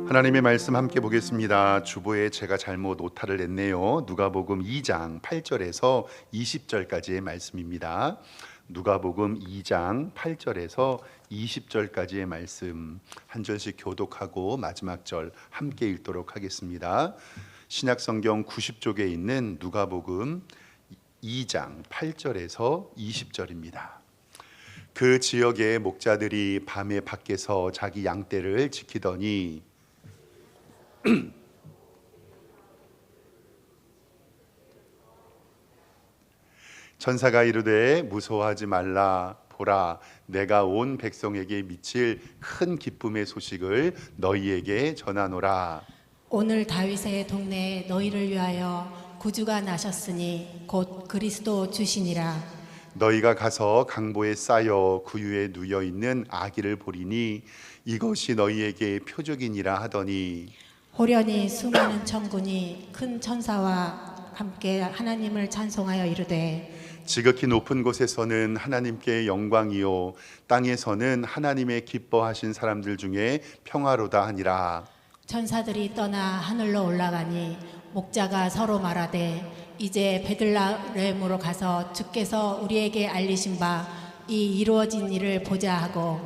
하나님의 말씀 함께 보겠습니다. 주보에 제가 잘못 오타를 냈네요. 누가복음 2장 8절에서 20절까지의 말씀입니다. 누가복음 2장 8절에서 20절까지의 말씀 한 절씩 교독하고 마지막 절 함께 읽도록 하겠습니다. 신약성경 90쪽에 있는 누가복음 2장 8절에서 20절입니다. 그 지역의 목자들이 밤에 밖에서 자기 양떼를 지키더니 천사가 이르되 무서워하지 말라. 보라, 내가 온 백성에게 미칠 큰 기쁨의 소식을 너희에게 전하노라. 오늘 다윗의 동네에 너희를 위하여 구주가 나셨으니 곧 그리스도 주시니라. 너희가 가서 강보에 쌓여 구유에 누여 있는 아기를 보리니 이것이 너희에게 표적이니라 하더니 호련히 수많은 천군이 큰 천사와 함께 하나님을 찬송하여 이르되 지극히 높은 곳에서는 하나님께 영광이요 땅에서는 하나님의 기뻐하신 사람들 중에 평화로다 하니라. 천사들이 떠나 하늘로 올라가니 목자가 서로 말하되 이제 베들레헴으로 가서 주께서 우리에게 알리신 바 이 이루어진 일을 보자 하고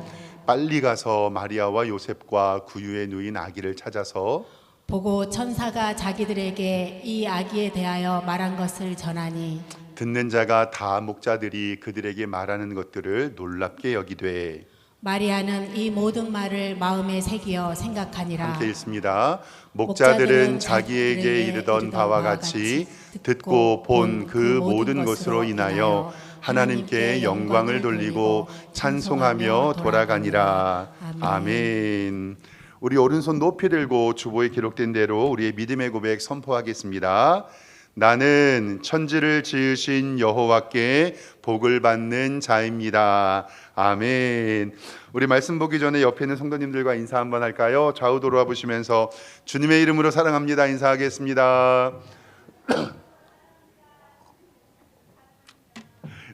빨리 가서 마리아와 요셉과 구유에 누인 아기를 찾아서 보고 천사가 자기들에게 이 아기에 대하여 말한 것을 전하니 듣는 자가 다 목자들이 그들에게 말하는 것들을 놀랍게 여기되 마리아는 이 모든 말을 마음에 새기어 생각하니라. 함께 읽습니다. 목자들은 자기에게 이르던 바와 같이 듣고 본 그 모든 것으로 인하여 하나님께 영광을 돌리고 찬송하며 돌아가니라. 아멘. 우리 오른손 높이 들고 주보에 기록된 대로 우리의 믿음의 고백 선포하겠습니다. 나는 천지를 지으신 여호와께 복을 받는 자입니다. 아멘. 우리 말씀 보기 전에 옆에 있는 성도님들과 인사 한번 할까요? 좌우 돌아보시면서 주님의 이름으로 사랑합니다 인사하겠습니다.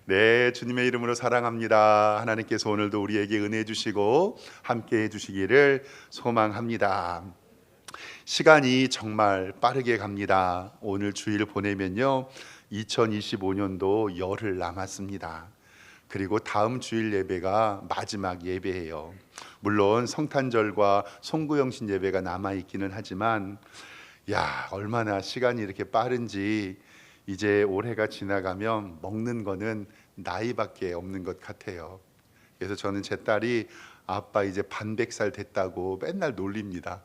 네, 주님의 이름으로 사랑합니다. 하나님께서 오늘도 우리에게 은혜 주시고 함께 해주시기를 소망합니다. 시간이 정말 빠르게 갑니다. 오늘 주일 보내면요 2025년도 열흘 남았습니다. 그리고 다음 주일 예배가 마지막 예배예요. 물론 성탄절과 송구영신 예배가 남아있기는 하지만 얼마나 시간이 이렇게 빠른지 이제 올해가 지나가면 먹는 거는 나이밖에 없는 것 같아요. 그래서 저는 제 딸이 아빠 이제 반백살 됐다고 맨날 놀립니다.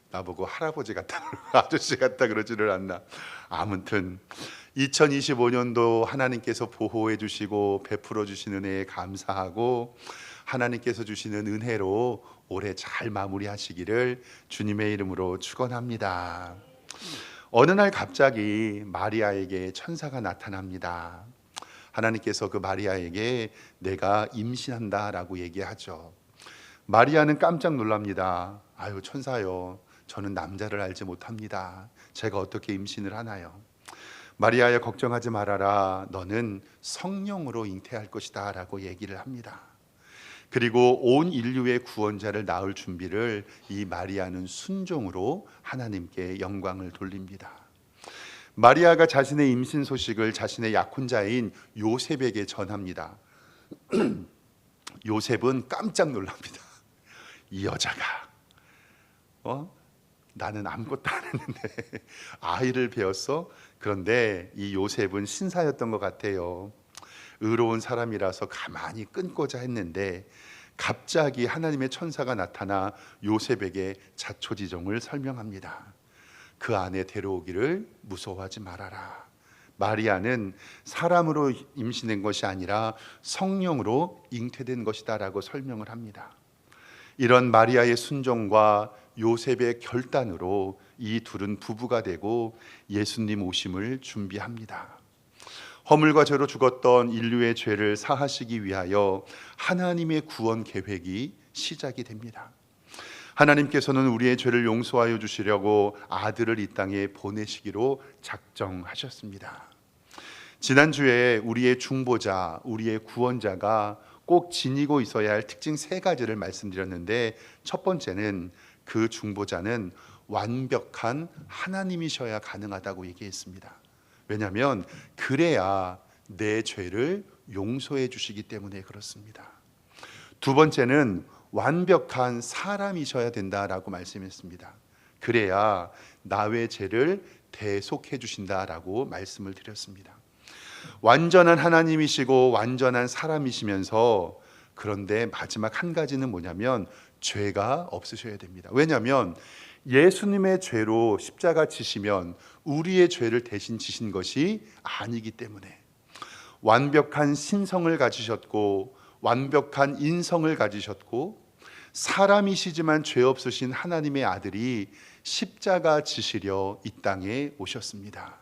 나보고 할아버지 같다 아저씨 같다 그러지를 않나. 아무튼 2025년도 하나님께서 보호해 주시고 베풀어 주시는 은혜에 감사하고 하나님께서 주시는 은혜로 올해 잘 마무리하시기를 주님의 이름으로 축원합니다. 어느 날 갑자기 마리아에게 천사가 나타납니다. 하나님께서 그 마리아에게 내가 임신한다라고 얘기하죠. 마리아는 깜짝 놀랍니다. 아유 천사요, 저는 남자를 알지 못합니다. 제가 어떻게 임신을 하나요? 마리아야 걱정하지 말아라. 너는 성령으로 잉태할 것이다 라고 얘기를 합니다. 그리고 온 인류의 구원자를 낳을 준비를 이 마리아는 순종으로 하나님께 영광을 돌립니다. 마리아가 자신의 임신 소식을 자신의 약혼자인 요셉에게 전합니다. 요셉은 깜짝 놀랍니다. 이 여자가 나는 아무것도 안 했는데 아이를 배웠어? 그런데 이 요셉은 신사였던 것 같아요. 의로운 사람이라서 가만히 끊고자 했는데 갑자기 하나님의 천사가 나타나 요셉에게 자초지종을 설명합니다. 그 안에 데려오기를 무서워하지 말아라. 마리아는 사람으로 임신된 것이 아니라 성령으로 잉태된 것이다 라고 설명을 합니다. 이런 마리아의 순종과 요셉의 결단으로 이 둘은 부부가 되고 예수님 오심을 준비합니다. 허물과 죄로 죽었던 인류의 죄를 사하시기 위하여 하나님의 구원 계획이 시작이 됩니다. 하나님께서는 우리의 죄를 용서하여 주시려고 아들을 이 땅에 보내시기로 작정하셨습니다. 지난주에 우리의 중보자, 우리의 구원자가 꼭 지니고 있어야 할 특징 3가지를 말씀드렸는데 첫 번째는 그 중보자는 완벽한 하나님이셔야 가능하다고 얘기했습니다. 왜냐하면 그래야 내 죄를 용서해 주시기 때문에 그렇습니다. 두 번째는 완벽한 사람이셔야 된다라고 말씀했습니다. 그래야 나의 죄를 대속해 주신다라고 말씀을 드렸습니다. 완전한 하나님이시고 완전한 사람이시면서 그런데 마지막 한 가지는 뭐냐면 죄가 없으셔야 됩니다. 왜냐하면 예수님의 죄로 십자가 지시면 우리의 죄를 대신 지신 것이 아니기 때문에 완벽한 신성을 가지셨고 완벽한 인성을 가지셨고 사람이시지만 죄 없으신 하나님의 아들이 십자가 지시려 이 땅에 오셨습니다.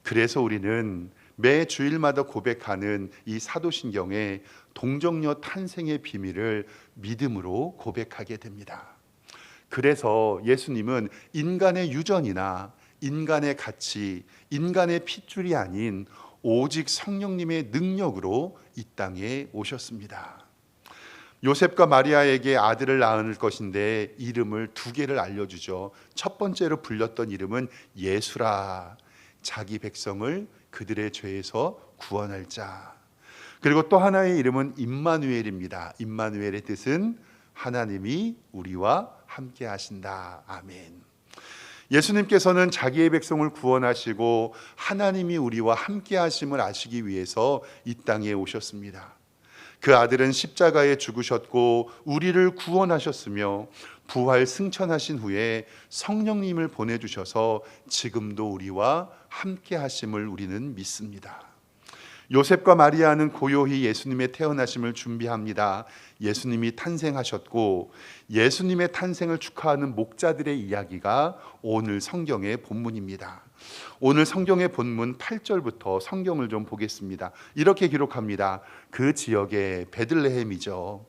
그래서 우리는 매 주일마다 고백하는 이 사도신경에 동정녀 탄생의 비밀을 믿음으로 고백하게 됩니다. 그래서 예수님은 인간의 유전이나 인간의 가치, 인간의 핏줄이 아닌 오직 성령님의 능력으로 이 땅에 오셨습니다. 요셉과 마리아에게 아들을 낳을 것인데 이름을 두 개를 알려주죠. 첫 번째로 불렸던 이름은 예수라, 자기 백성을 그들의 죄에서 구원할 자. 그리고 또 하나의 이름은 임마누엘입니다. 임마누엘의 뜻은 하나님이 우리와 함께 하신다. 아멘. 예수님께서는 자기의 백성을 구원하시고 하나님이 우리와 함께 하심을 아시기 위해서 이 땅에 오셨습니다. 그 아들은 십자가에 죽으셨고 우리를 구원하셨으며 부활 승천하신 후에 성령님을 보내주셔서 지금도 우리와 함께 하심을 우리는 믿습니다. 요셉과 마리아는 고요히 예수님의 태어나심을 준비합니다. 예수님이 탄생하셨고 예수님의 탄생을 축하하는 목자들의 이야기가 오늘 성경의 본문입니다. 오늘 성경의 본문 8절부터 성경을 좀 보겠습니다. 이렇게 기록합니다. 그 지역의 베들레헴이죠.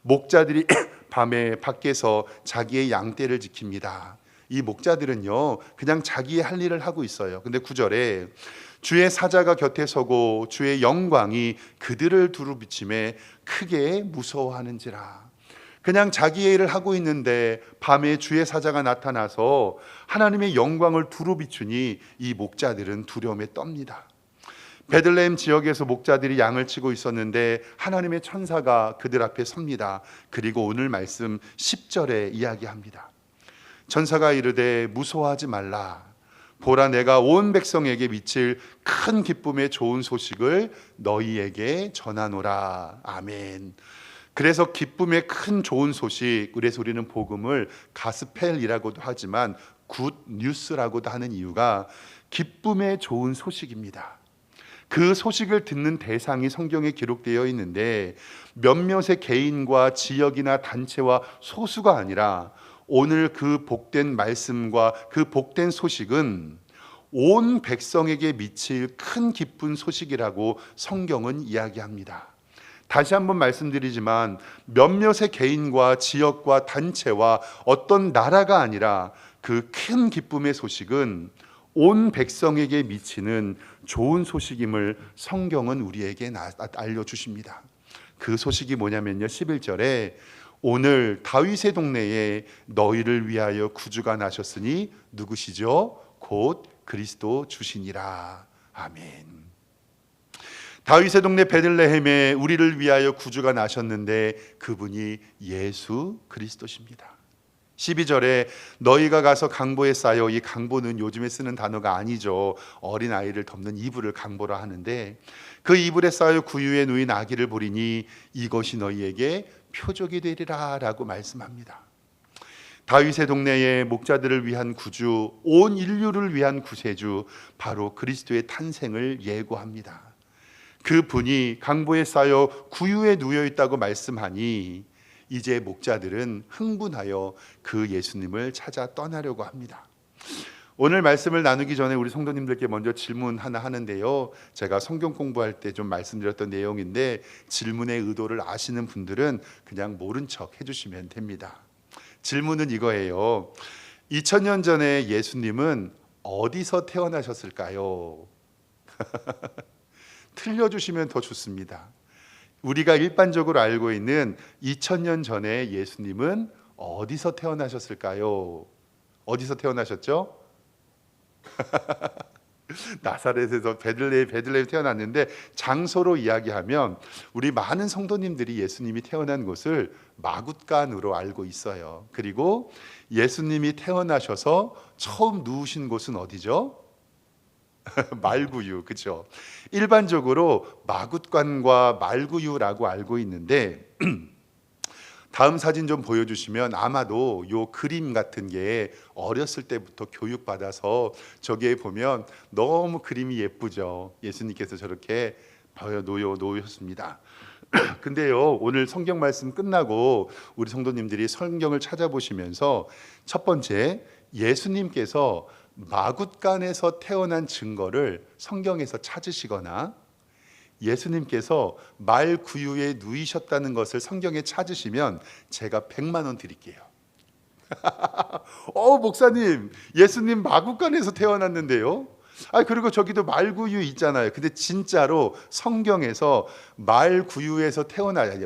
목자들이 밤에 밖에서 자기의 양떼를 지킵니다. 이 목자들은요 그냥 자기의 할 일을 하고 있어요. 근데 9절에 주의 사자가 곁에 서고 주의 영광이 그들을 두루 비침에 크게 무서워하는지라. 그냥 자기의 일을 하고 있는데 밤에 주의 사자가 나타나서 하나님의 영광을 두루 비추니 이 목자들은 두려움에 떱니다. 베들레헴 지역에서 목자들이 양을 치고 있었는데 하나님의 천사가 그들 앞에 섭니다. 그리고 오늘 말씀 10절에 이야기합니다. 천사가 이르되 무서워하지 말라. 보라, 내가 온 백성에게 미칠 큰 기쁨의 좋은 소식을 너희에게 전하노라. 아멘. 그래서 기쁨의 큰 좋은 소식, 그래서 우리는 복음을 가스펠이라고도 하지만 굿 뉴스라고도 하는 이유가 기쁨의 좋은 소식입니다. 그 소식을 듣는 대상이 성경에 기록되어 있는데 몇몇의 개인과 지역이나 단체와 소수가 아니라 오늘 그 복된 말씀과 그 복된 소식은 온 백성에게 미칠 큰 기쁜 소식이라고 성경은 이야기합니다. 다시 한번 말씀드리지만 몇몇의 개인과 지역과 단체와 어떤 나라가 아니라 그 큰 기쁨의 소식은 온 백성에게 미치는 좋은 소식임을 성경은 우리에게 알려주십니다. 그 소식이 뭐냐면요, 11절에 오늘 다윗의 동네에 너희를 위하여 구주가 나셨으니 누구시죠? 곧 그리스도 주시니라. 아멘. 다윗의 동네 베들레헴에 우리를 위하여 구주가 나셨는데 그분이 예수 그리스도십니다. 12절에 너희가 가서 강보에 쌓여, 이 강보는 요즘에 쓰는 단어가 아니죠. 어린아이를 덮는 이불을 강보라 하는데 그 이불에 쌓여 구유에 누인 아기를 보리니 이것이 너희에게 표적이 되리라 라고 말씀합니다. 다윗의 동네에 목자들을 위한 구주, 온 인류를 위한 구세주, 바로 그리스도의 탄생을 예고합니다. 그 분이 강보에 쌓여 구유에 누워 있다고 말씀하니 이제 목자들은 흥분하여 그 예수님을 찾아 떠나려고 합니다. 오늘 말씀을 나누기 전에 우리 성도님들께 먼저 질문 하나 하는데요, 제가 성경 공부할 때 좀 말씀드렸던 내용인데 질문의 의도를 아시는 분들은 그냥 모른 척 해주시면 됩니다. 질문은 이거예요. 2000년 전에 예수님은 어디서 태어나셨을까요? 틀려주시면 더 좋습니다. 우리가 일반적으로 알고 있는 2000년 전에 예수님은 어디서 태어나셨을까요? 어디서 태어나셨죠? 나사렛에서 베들레헴 태어났는데, 장소로 이야기하면 우리 많은 성도님들이 예수님이 태어난 곳을 마굿간으로 알고 있어요. 그리고 예수님이 태어나셔서 처음 누우신 곳은 어디죠? 말구유, 그렇죠? 일반적으로 마굿간과 말구유라고 알고 있는데, 다음 사진 좀 보여주시면 아마도 요 그림 같은 게 어렸을 때부터 교육받아서 저기에 보면 너무 그림이 예쁘죠. 예수님께서 저렇게 놓으셨습니다. 근데요, 오늘 성경 말씀 끝나고 우리 성도님들이 성경을 찾아보시면서 첫 번째, 예수님께서 마굿간에서 태어난 증거를 성경에서 찾으시거나 예수님께서 말 구유에 누이셨다는 것을 성경에 찾으시면 제가 100만 원 드릴게요. 목사님, 예수님 마굿간에서 태어났는데요. 그리고 저기도 말구유 있잖아요. 근데 진짜로 성경에서 말구유에서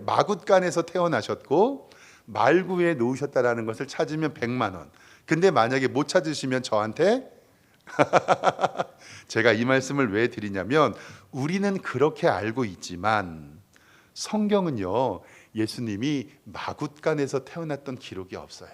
마굿간에서 태어나셨고 말구유에 놓으셨다라는 것을 찾으면 100만 원. 근데 만약에 못 찾으시면 저한테 제가 이 말씀을 왜 드리냐면, 우리는 그렇게 알고 있지만 성경은요, 예수님이 마굿간에서 태어났던 기록이 없어요.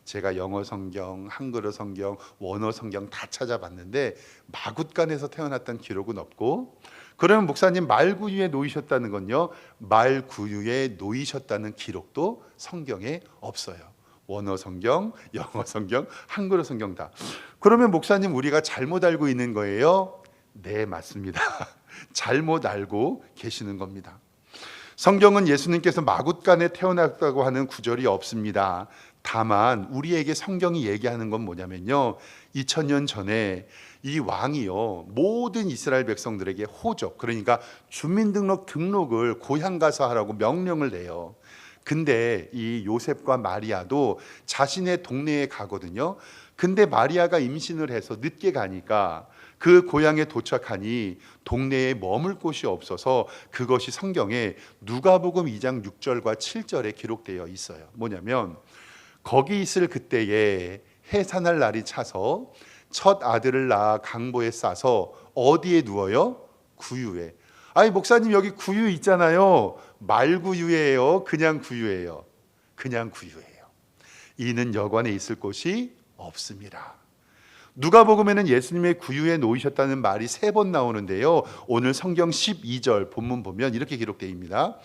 제가 영어 성경, 한글어 성경, 원어 성경 다 찾아봤는데 마굿간에서 태어났던 기록은 없고, 그러면 목사님 말구유에 놓이셨다는 건요, 말구유에 놓이셨다는 기록도 성경에 없어요. 원어 성경, 영어 성경, 한글어 성경 다. 그러면 목사님, 우리가 잘못 알고 있는 거예요? 네, 맞습니다. 잘못 알고 계시는 겁니다. 성경은 예수님께서 마굿간에 태어났다고 하는 구절이 없습니다. 다만 우리에게 성경이 얘기하는 건 뭐냐면요, 2000년 전에 이 왕이요, 모든 이스라엘 백성들에게 호적, 그러니까 주민등록을 고향 가서 하라고 명령을 내요. 근데 이 요셉과 마리아도 자신의 동네에 가거든요. 근데 마리아가 임신을 해서 늦게 가니까 그 고향에 도착하니 동네에 머물 곳이 없어서 그것이 성경에 누가복음 2장 6절과 7절에 기록되어 있어요. 뭐냐면, 거기 있을 그때에 해산할 날이 차서 첫 아들을 낳아 강보에 싸서 어디에 누워요? 구유에. 목사님, 여기 구유 있잖아요. 말구유예요? 그냥 구유예요? 그냥 구유예요. 이는 여관에 있을 곳이 없습니다. 누가복음에는 예수님의 구유에 놓이셨다는 말이 3번 나오는데요, 오늘 성경 12절 본문 보면 이렇게 기록되어 있습니다.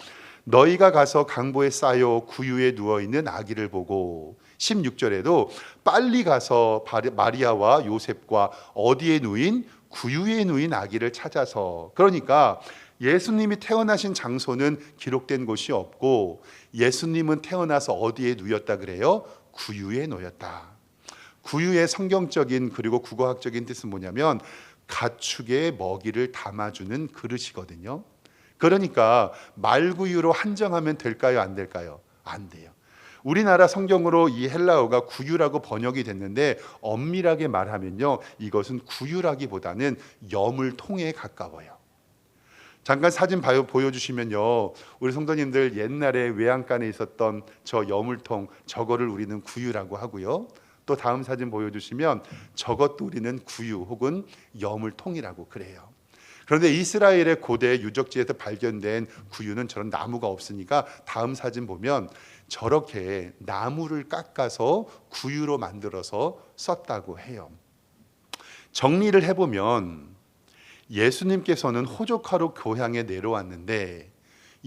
너희가 가서 강보에 싸여 구유에 누워있는 아기를 보고, 16절에도 빨리 가서 마리아와 요셉과 어디에 누인? 구유에 누인 아기를 찾아서. 그러니까 예수님이 태어나신 장소는 기록된 곳이 없고, 예수님은 태어나서 어디에 누였다 그래요? 구유에 놓였다. 구유의 성경적인 그리고 국어학적인 뜻은 뭐냐면, 가축의 먹이를 담아주는 그릇이거든요. 그러니까 말구유로 한정하면 될까요? 안 될까요? 안 돼요. 우리나라 성경으로 이 헬라어가 구유라고 번역이 됐는데, 엄밀하게 말하면요, 이것은 구유라기보다는 여물통에 가까워요. 잠깐 사진 보여주시면요, 우리 성도님들 옛날에 외양간에 있었던 저 여물통, 저거를 우리는 구유라고 하고요. 또 다음 사진 보여주시면 저것도 우리는 구유 혹은 여물통이라고 그래요. 그런데 이스라엘의 고대 유적지에서 발견된 구유는 저런 나무가 없으니까 다음 사진 보면 저렇게 나무를 깎아서 구유로 만들어서 썼다고 해요. 정리를 해보면 예수님께서는 호적하러 교향에 내려왔는데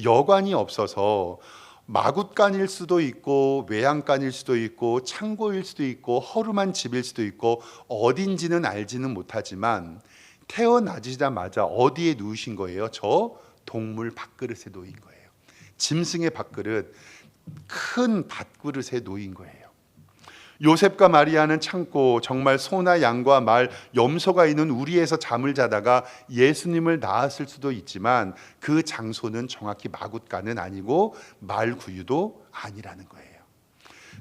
여관이 없어서 마굿간일 수도 있고 외양간일 수도 있고 창고일 수도 있고 허름한 집일 수도 있고 어딘지는 알지는 못하지만 태어나시자마자 어디에 누우신 거예요? 저 동물 밥그릇에 놓인 거예요. 짐승의 밥그릇, 큰 밥그릇에 놓인 거예요. 요셉과 마리아는 창고, 정말 소나 양과 말, 염소가 있는 우리에서 잠을 자다가 예수님을 낳았을 수도 있지만 그 장소는 정확히 마굿간은 아니고 말구유도 아니라는 거예요.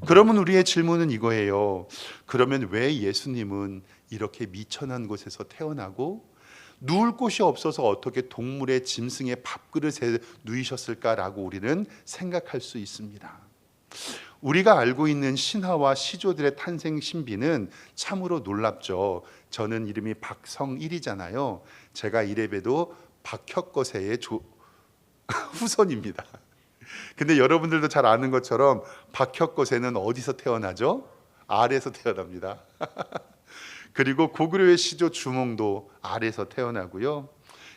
그러면 우리의 질문은 이거예요. 그러면 왜 예수님은 이렇게 미천한 곳에서 태어나고 누울 곳이 없어서 어떻게 동물의 짐승의 밥그릇에 누이셨을까라고 우리는 생각할 수 있습니다. 우리가 알고 있는 신화와 시조들의 탄생 신비는 참으로 놀랍죠. 저는 이름이 박성일이잖아요. 제가 이래봬도 박혁거세의 후손입니다. 근데 여러분들도 잘 아는 것처럼 박혁거세는 어디서 태어나죠? 알에서 태어납니다. 그리고 고구려의 시조 주몽도 알에서 태어나고요.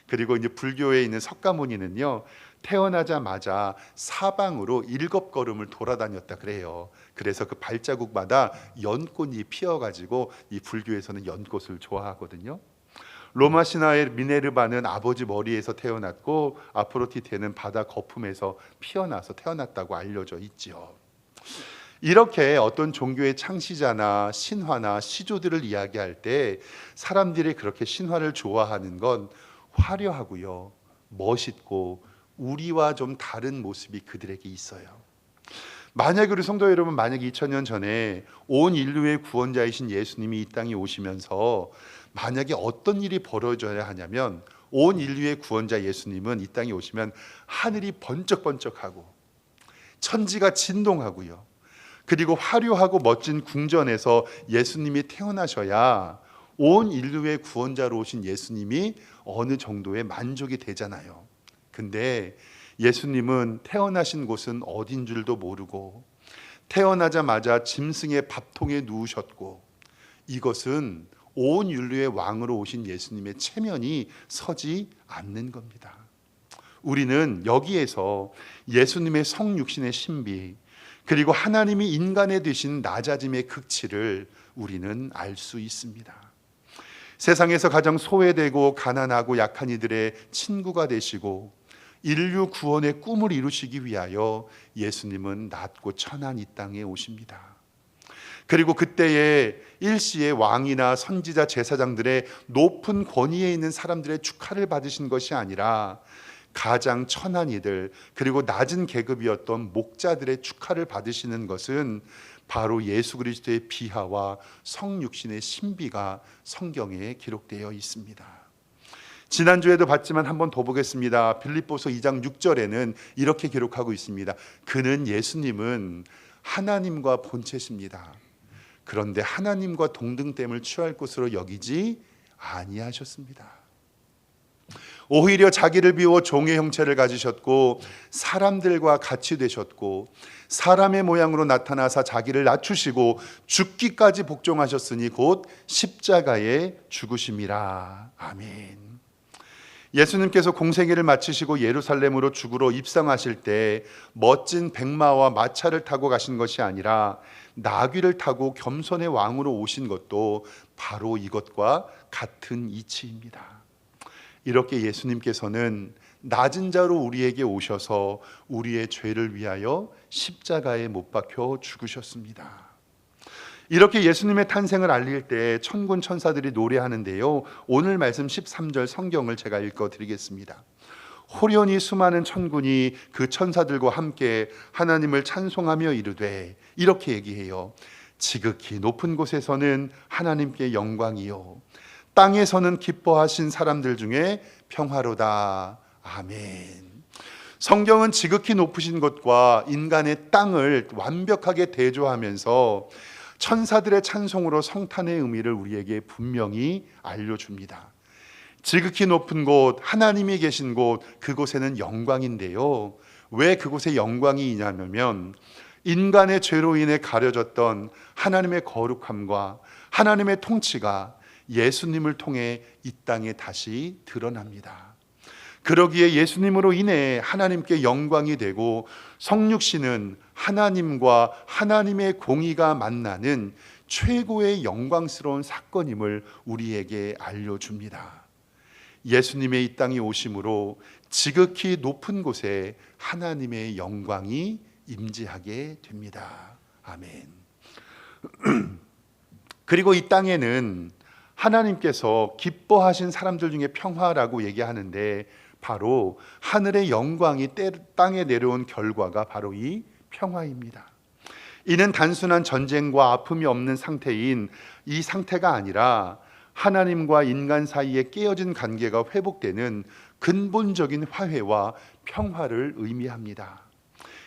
그리고 이제 불교에 있는 석가모니는요, 태어나자마자 사방으로 7걸음을 돌아다녔다 그래요. 그래서 그 발자국마다 연꽃이 피어가지고 이 불교에서는 연꽃을 좋아하거든요. 로마 신화의 미네르바는 아버지 머리에서 태어났고 아프로디테는 바다 거품에서 피어나서 태어났다고 알려져 있지요. 이렇게 어떤 종교의 창시자나 신화나 시조들을 이야기할 때 사람들이 그렇게 신화를 좋아하는 건 화려하고요, 멋있고 우리와 좀 다른 모습이 그들에게 있어요. 만약에 우리 성도 여러분, 만약에 2000년 전에 온 인류의 구원자이신 예수님이 이 땅에 오시면서 만약에 어떤 일이 벌어져야 하냐면, 온 인류의 구원자 예수님은 이 땅에 오시면 하늘이 번쩍번쩍하고 천지가 진동하고요, 그리고 화려하고 멋진 궁전에서 예수님이 태어나셔야 온 인류의 구원자로 오신 예수님이 어느 정도의 만족이 되잖아요. 근데 예수님은 태어나신 곳은 어딘 줄도 모르고 태어나자마자 짐승의 밥통에 누우셨고, 이것은 온 인류의 왕으로 오신 예수님의 체면이 서지 않는 겁니다. 우리는 여기에서 예수님의 성육신의 신비, 그리고 하나님이 인간에 되신 낮아짐의 극치를 우리는 알 수 있습니다. 세상에서 가장 소외되고 가난하고 약한 이들의 친구가 되시고 인류 구원의 꿈을 이루시기 위하여 예수님은 낮고 천한 이 땅에 오십니다. 그리고 그때에 일시의 왕이나 선지자 제사장들의 높은 권위에 있는 사람들의 축하를 받으신 것이 아니라 가장 천한 이들, 그리고 낮은 계급이었던 목자들의 축하를 받으시는 것은 바로 예수 그리스도의 비하와 성육신의 신비가 성경에 기록되어 있습니다. 지난주에도 봤지만 한번 더 보겠습니다. 빌립보서 2장 6절에는 이렇게 기록하고 있습니다. 그는, 예수님은 하나님과 본체십니다. 그런데 하나님과 동등됨을 취할 것으로 여기지 아니하셨습니다. 오히려 자기를 비워 종의 형체를 가지셨고 사람들과 같이 되셨고 사람의 모양으로 나타나사 자기를 낮추시고 죽기까지 복종하셨으니 곧 십자가에 죽으심이라. 아멘. 예수님께서 공생애를 마치시고 예루살렘으로 죽으러 입성하실 때 멋진 백마와 마차를 타고 가신 것이 아니라 나귀를 타고 겸손의 왕으로 오신 것도 바로 이것과 같은 이치입니다. 이렇게 예수님께서는 낮은 자로 우리에게 오셔서 우리의 죄를 위하여 십자가에 못 박혀 죽으셨습니다. 이렇게 예수님의 탄생을 알릴 때 천군 천사들이 노래하는데요, 오늘 말씀 13절 성경을 제가 읽어드리겠습니다. 호련히 수많은 천군이 그 천사들과 함께 하나님을 찬송하며 이르되, 이렇게 얘기해요. 지극히 높은 곳에서는 하나님께 영광이요, 땅에서는 기뻐하신 사람들 중에 평화로다. 아멘. 성경은 지극히 높으신 것과 인간의 땅을 완벽하게 대조하면서 천사들의 찬송으로 성탄의 의미를 우리에게 분명히 알려줍니다. 지극히 높은 곳, 하나님이 계신 곳, 그곳에는 영광인데요, 왜 그곳에 영광이 있냐면 인간의 죄로 인해 가려졌던 하나님의 거룩함과 하나님의 통치가 예수님을 통해 이 땅에 다시 드러납니다. 그러기에 예수님으로 인해 하나님께 영광이 되고 성육신은 하나님과 하나님의 공의가 만나는 최고의 영광스러운 사건임을 우리에게 알려줍니다. 예수님의 이 땅에 오심으로 지극히 높은 곳에 하나님의 영광이 임재하게 됩니다. 아멘. 그리고 이 땅에는 하나님께서 기뻐하신 사람들 중에 평화라고 얘기하는데, 바로 하늘의 영광이 땅에 내려온 결과가 바로 이 평화입니다. 이는 단순한 전쟁과 아픔이 없는 상태인 이 상태가 아니라 하나님과 인간 사이에 깨어진 관계가 회복되는 근본적인 화해와 평화를 의미합니다.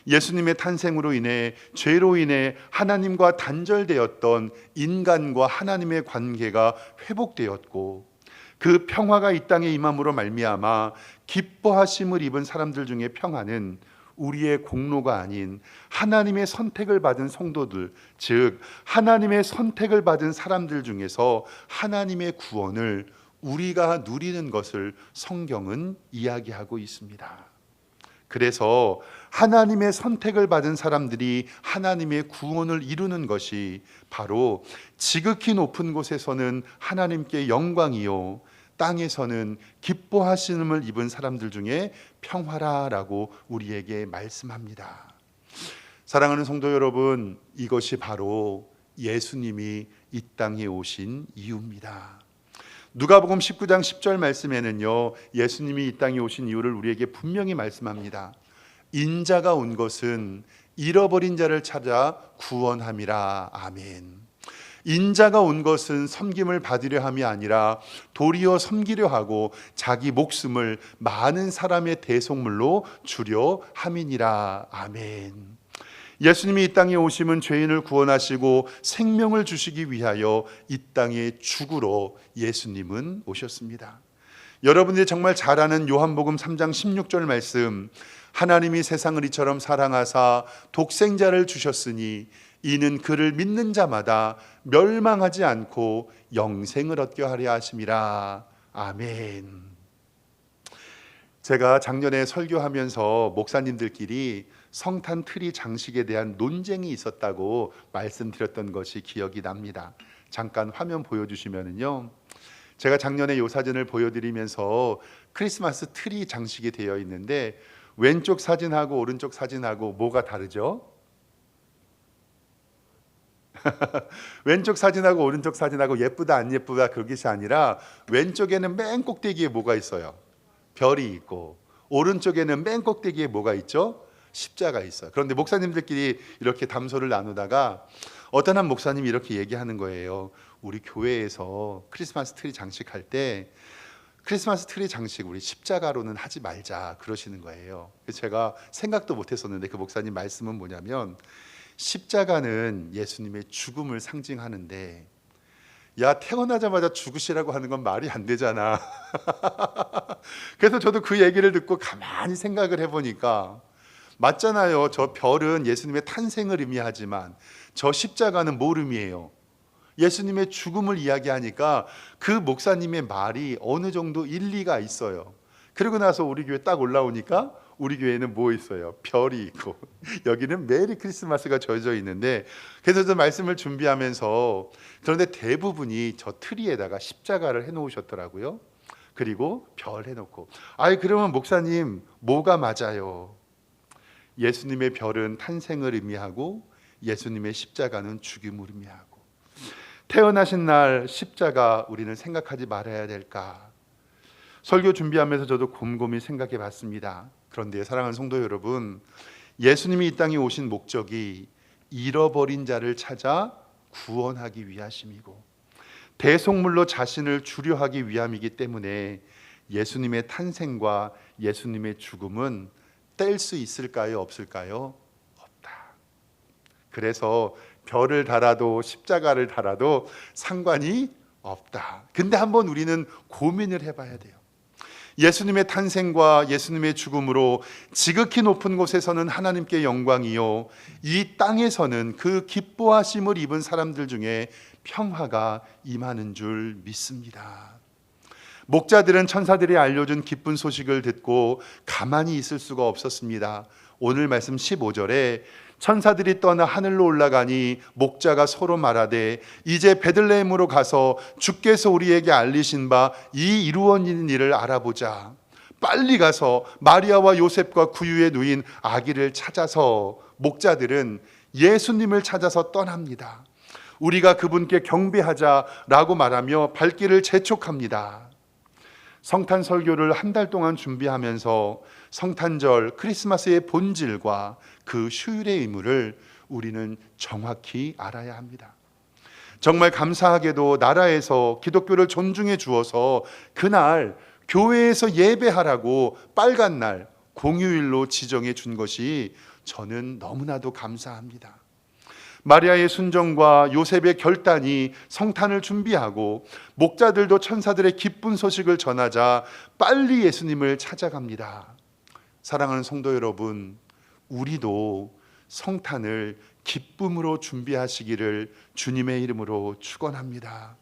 예수님의 탄생으로 인해 죄로 인해 하나님과 단절되었던 인간과 하나님의 관계가 회복되었고, 그 평화가 이 땅에 임함으로 말미암아 기뻐하심을 입은 사람들 중에 평화는 우리의 공로가 아닌 하나님의 선택을 받은 성도들, 즉 하나님의 선택을 받은 사람들 중에서 하나님의 구원을 우리가 누리는 것을 성경은 이야기하고 있습니다. 그래서 하나님의 선택을 받은 사람들이 하나님의 구원을 이루는 것이 바로 지극히 높은 곳에서는 하나님께 영광이요, 땅에서는 기뻐하심을 입은 사람들 중에 평화라라고 우리에게 말씀합니다. 사랑하는 성도 여러분, 이것이 바로 예수님이 이 땅에 오신 이유입니다. 누가복음 19장 10절 말씀에는요, 예수님이 이 땅에 오신 이유를 우리에게 분명히 말씀합니다. 인자가 온 것은 잃어버린 자를 찾아 구원함이라. 아멘. 인자가 온 것은 섬김을 받으려 함이 아니라 도리어 섬기려 하고 자기 목숨을 많은 사람의 대속물로 주려 함이니라. 아멘. 예수님이 이 땅에 오심은 죄인을 구원하시고 생명을 주시기 위하여 이 땅에 죽으러 예수님은 오셨습니다. 여러분들이 정말 잘 아는 요한복음 3장 16절 말씀, 하나님이 세상을 이처럼 사랑하사 독생자를 주셨으니 이는 그를 믿는 자마다 멸망하지 않고 영생을 얻게 하려 하심이라. 아멘. 제가 작년에 설교하면서 목사님들끼리 성탄 트리 장식에 대한 논쟁이 있었다고 말씀드렸던 것이 기억이 납니다. 잠깐 화면 보여주시면은요, 제가 작년에 이 사진을 보여드리면서 크리스마스 트리 장식이 되어 있는데 왼쪽 사진하고 오른쪽 사진하고 뭐가 다르죠? 왼쪽 사진하고 오른쪽 사진하고 예쁘다 안 예쁘다 그것이 아니라, 왼쪽에는 맨 꼭대기에 뭐가 있어요? 별이 있고, 오른쪽에는 맨 꼭대기에 뭐가 있죠? 십자가 있어요. 그런데 목사님들끼리 이렇게 담소를 나누다가 어떤 한 목사님이 이렇게 얘기하는 거예요. 우리 교회에서 크리스마스 트리 장식할 때 크리스마스 트리 장식 우리 십자가로는 하지 말자 그러시는 거예요. 그래서 제가 생각도 못했었는데 그 목사님 말씀은 뭐냐면, 십자가는 예수님의 죽음을 상징하는데, 야, 태어나자마자 죽으시라고 하는 건 말이 안 되잖아. 그래서 저도 그 얘기를 듣고 가만히 생각을 해보니까 맞잖아요. 저 별은 예수님의 탄생을 의미하지만 저 십자가는 뭘 의미해요? 예수님의 죽음을 이야기하니까 그 목사님의 말이 어느 정도 일리가 있어요. 그리고 나서 우리 교회 딱 올라오니까 우리 교회는 뭐 있어요? 별이 있고 여기는 메리 크리스마스가 져져 있는데, 그래서 저 말씀을 준비하면서, 그런데 대부분이 저 트리에다가 십자가를 해놓으셨더라고요. 그리고 별 해놓고, 아이 그러면 목사님 뭐가 맞아요? 예수님의 별은 탄생을 의미하고 예수님의 십자가는 죽임을 의미하고, 태어나신 날 십자가 우리는 생각하지 말아야 될까? 설교 준비하면서 저도 곰곰이 생각해 봤습니다. 그런데 사랑하는 성도 여러분, 예수님이 이 땅에 오신 목적이 잃어버린 자를 찾아 구원하기 위하심이고 대속물로 자신을 주려 하기 위함이기 때문에 예수님의 탄생과 예수님의 죽음은 뗄 수 있을까요? 없을까요? 없다. 그래서 별을 달아도 십자가를 달아도 상관이 없다. 근데 한번 우리는 고민을 해봐야 돼요. 예수님의 탄생과 예수님의 죽음으로 지극히 높은 곳에서는 하나님께 영광이요, 이 땅에서는 그 기뻐하심을 입은 사람들 중에 평화가 임하는 줄 믿습니다. 목자들은 천사들이 알려준 기쁜 소식을 듣고 가만히 있을 수가 없었습니다. 오늘 말씀 15절에 천사들이 떠나 하늘로 올라가니 목자가 서로 말하되 이제 베들레헴으로 가서 주께서 우리에게 알리신 바 이 이루어진 일을 알아보자. 빨리 가서 마리아와 요셉과 구유에 누인 아기를 찾아서, 목자들은 예수님을 찾아서 떠납니다. 우리가 그분께 경배하자라고 말하며 발길을 재촉합니다. 성탄 설교를 한 달 동안 준비하면서 성탄절 크리스마스의 본질과 그 휴일의 의무를 우리는 정확히 알아야 합니다. 정말 감사하게도 나라에서 기독교를 존중해 주어서 그날 교회에서 예배하라고 빨간 날 공휴일로 지정해 준 것이 저는 너무나도 감사합니다. 마리아의 순종과 요셉의 결단이 성탄을 준비하고 목자들도 천사들의 기쁜 소식을 전하자 빨리 예수님을 찾아갑니다. 사랑하는 성도 여러분, 우리도 성탄을 기쁨으로 준비하시기를 주님의 이름으로 축원합니다.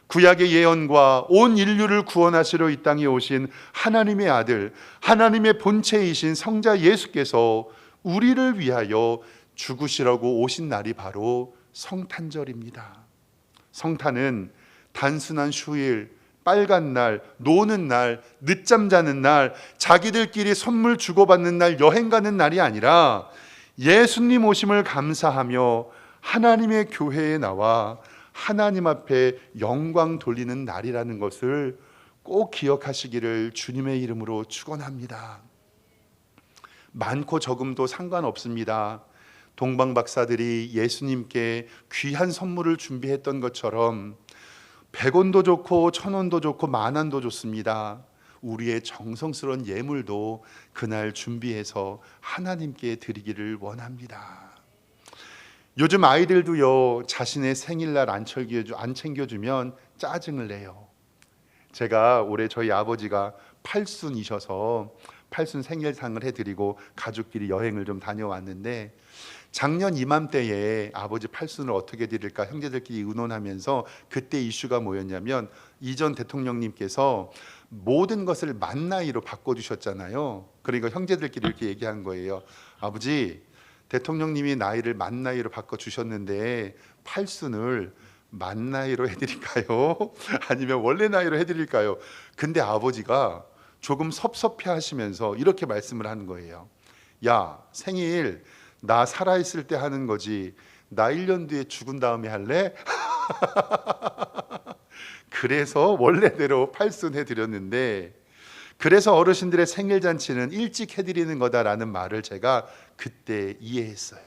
구약의 예언과 온 인류를 구원하시러 이 땅에 오신 하나님의 아들, 하나님의 본체이신 성자 예수께서 우리를 위하여 죽으시라고 오신 날이 바로 성탄절입니다. 성탄은 단순한 휴일, 빨간 날, 노는 날, 늦잠 자는 날, 자기들끼리 선물 주고받는 날, 여행 가는 날이 아니라 예수님 오심을 감사하며 하나님의 교회에 나와 하나님 앞에 영광 돌리는 날이라는 것을 꼭 기억하시기를 주님의 이름으로 축원합니다. 많고 적음도 상관없습니다. 동방 박사들이 예수님께 귀한 선물을 준비했던 것처럼 100원도 좋고 1000원도 좋고 10,000원도 좋습니다. 우리의 정성스러운 예물도 그날 준비해서 하나님께 드리기를 원합니다. 요즘 아이들도요, 자신의 생일날 안 챙겨주면 짜증을 내요. 제가 올해 저희 아버지가 팔순이셔서 팔순 생일상을 해드리고 가족끼리 여행을 좀 다녀왔는데, 작년 이맘때에 아버지 팔순을 어떻게 드릴까 형제들끼리 의논하면서 그때 이슈가 뭐였냐면, 이전 대통령님께서 모든 것을 만 나이로 바꿔주셨잖아요. 그러니까 형제들끼리 이렇게 얘기한 거예요. 아버지, 대통령님이 나이를 만 나이로 바꿔주셨는데 팔순을 만 나이로 해드릴까요? 아니면 원래 나이로 해드릴까요? 근데 아버지가 조금 섭섭해 하시면서 이렇게 말씀을 하는 거예요. 야, 생일 나 살아있을 때 하는 거지 나 1년 뒤에 죽은 다음에 할래? 그래서 원래대로 팔순 해드렸는데, 그래서 어르신들의 생일 잔치는 일찍 해드리는 거다라는 말을 제가 그때 이해했어요.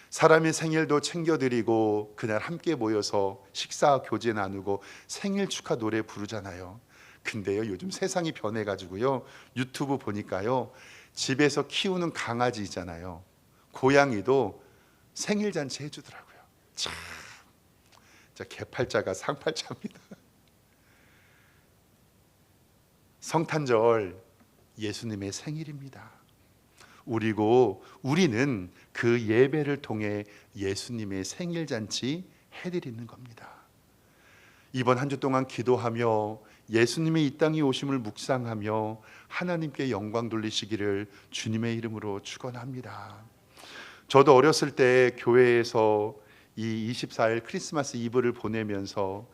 사람의 생일도 챙겨드리고 그날 함께 모여서 식사 교제 나누고 생일 축하 노래 부르잖아요. 근데요, 요즘 세상이 변해가지고요, 유튜브 보니까요, 집에서 키우는 강아지 있잖아요, 고양이도 생일 잔치 해주더라고요. 참, 진짜 개팔자가 상팔자입니다. 성탄절 예수님의 생일입니다. 우리는 그 예배를 통해 예수님의 생일 잔치 해드리는 겁니다. 이번 한 주 동안 기도하며 예수님의 이 땅에 오심을 묵상하며 하나님께 영광 돌리시기를 주님의 이름으로 축원합니다. 저도 어렸을 때 교회에서 이 24일 크리스마스 이브를 보내면서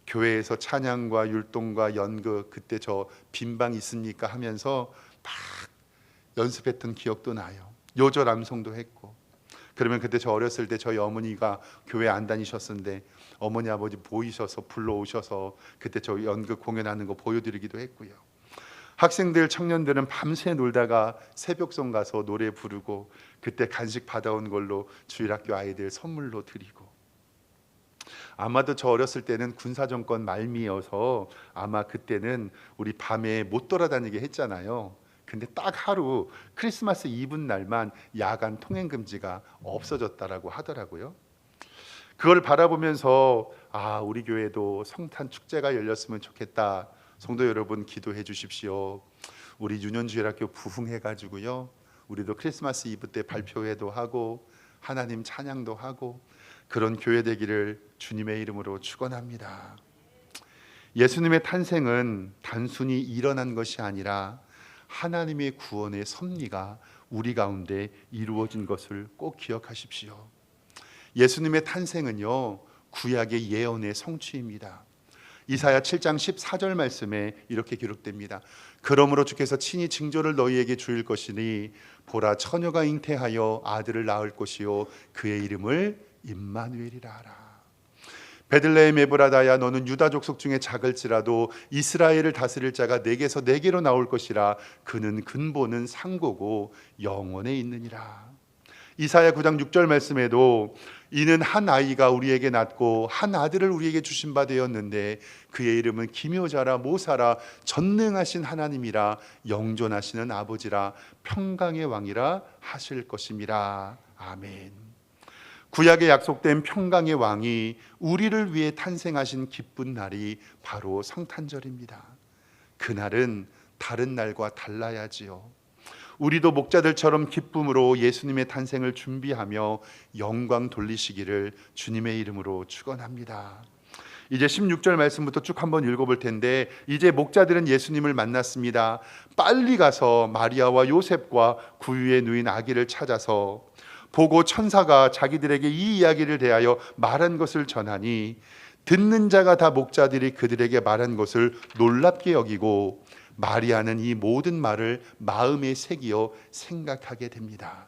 교회에서 찬양과 율동과 연극, 그때 저 빈방 있습니까 하면서 막 연습했던 기억도 나요. 요절 암송도 했고. 그러면 그때 저 어렸을 때 저희 어머니가 교회 안 다니셨는데 어머니 아버지 보이셔서 불러오셔서 그때 저 연극 공연하는 거 보여드리기도 했고요. 학생들 청년들은 밤새 놀다가 새벽송 가서 노래 부르고 그때 간식 받아온 걸로 주일학교 아이들 선물로 드리고, 아마도 저 어렸을 때는 군사정권 말미여서 아마 그때는 우리 밤에 못 돌아다니게 했잖아요. 근데 딱 하루 크리스마스 이브 날만 야간 통행 금지가 없어졌다라고 하더라고요. 그걸 바라보면서 우리 교회도 성탄 축제가 열렸으면 좋겠다. 성도 여러분 기도해 주십시오. 우리 유년주일학교 부흥해 가지고요, 우리도 크리스마스 이브 때 발표회도 하고 하나님 찬양도 하고 그런 교회 되기를 주님의 이름으로 축원합니다. 예수님의 탄생은 단순히 일어난 것이 아니라 하나님의 구원의 섭리가 우리 가운데 이루어진 것을 꼭 기억하십시오. 예수님의 탄생은요, 구약의 예언의 성취입니다. 이사야 7장 14절 말씀에 이렇게 기록됩니다. 그러므로 주께서 친히 징조를 너희에게 주일 것이니 보라, 처녀가 잉태하여 아들을 낳을 것이요 그의 이름을 임마누엘이라 하라. 베들레헴 에브라다야, 너는 유다 족속 중에 작을지라도 이스라엘을 다스릴 자가 내게서 내게로 나올 것이라. 그는 근본은 상고고 영원에 있느니라. 이사야 9장 6절 말씀에도 이는 한 아이가 우리에게 낳고 한 아들을 우리에게 주신 바 되었는데 그의 이름은 기묘자라 모사라 전능하신 하나님이라 영존하시는 아버지라 평강의 왕이라 하실 것임이라. 아멘. 구약에 약속된 평강의 왕이 우리를 위해 탄생하신 기쁜 날이 바로 성탄절입니다. 그날은 다른 날과 달라야지요. 우리도 목자들처럼 기쁨으로 예수님의 탄생을 준비하며 영광 돌리시기를 주님의 이름으로 축원합니다. 이제 16절 말씀부터 쭉 한번 읽어볼 텐데, 이제 목자들은 예수님을 만났습니다. 빨리 가서 마리아와 요셉과 구유에 누인 아기를 찾아서 보고 천사가 자기들에게 이 이야기를 대하여 말한 것을 전하니 듣는 자가 다 목자들이 그들에게 말한 것을 놀랍게 여기고 마리아는 이 모든 말을 마음에 새기어 생각하게 됩니다.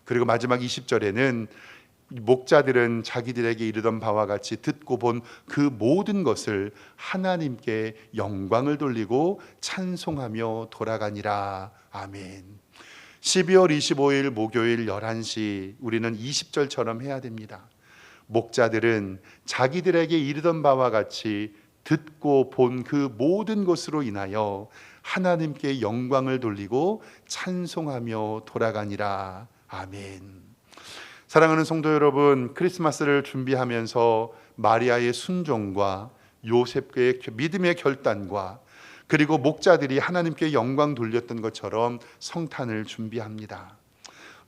그리고 마지막 20절에는 목자들은 자기들에게 이르던 바와 같이 듣고 본 그 모든 것을 하나님께 영광을 돌리고 찬송하며 돌아가니라. 아멘. 12월 25일 목요일 11시 우리는 20절처럼 해야 됩니다. 목자들은 자기들에게 이르던 바와 같이 듣고 본 그 모든 것으로 인하여 하나님께 영광을 돌리고 찬송하며 돌아가니라. 아멘. 사랑하는 성도 여러분, 크리스마스를 준비하면서 마리아의 순종과 요셉의 믿음의 결단과 그리고 목자들이 하나님께 영광 돌렸던 것처럼 성탄을 준비합니다.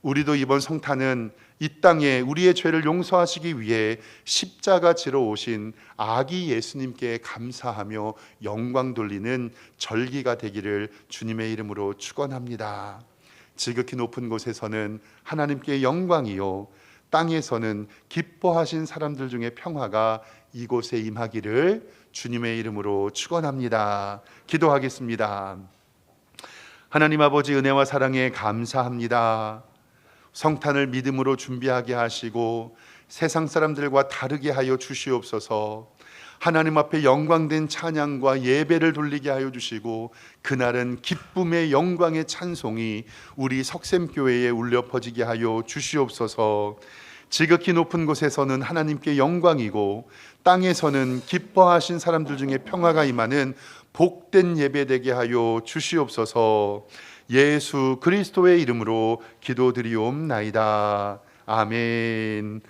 우리도 이번 성탄은 이 땅에 우리의 죄를 용서하시기 위해 십자가 지러 오신 아기 예수님께 감사하며 영광 돌리는 절기가 되기를 주님의 이름으로 축원합니다. 지극히 높은 곳에서는 하나님께 영광이요, 땅에서는 기뻐하신 사람들 중에 평화가 이곳에 임하기를 주님의 이름으로 축원합니다. 기도하겠습니다. 하나님 아버지, 은혜와 사랑에 감사합니다. 성탄을 믿음으로 준비하게 하시고 세상 사람들과 다르게 하여 주시옵소서. 하나님 앞에 영광된 찬양과 예배를 돌리게 하여 주시고 그날은 기쁨의 영광의 찬송이 우리 석샘교회에 울려 퍼지게 하여 주시옵소서. 지극히 높은 곳에서는 하나님께 영광이고 땅에서는 기뻐하신 사람들 중에 평화가 임하는 복된 예배되게 하여 주시옵소서. 예수 그리스도의 이름으로 기도드리옵나이다. 아멘.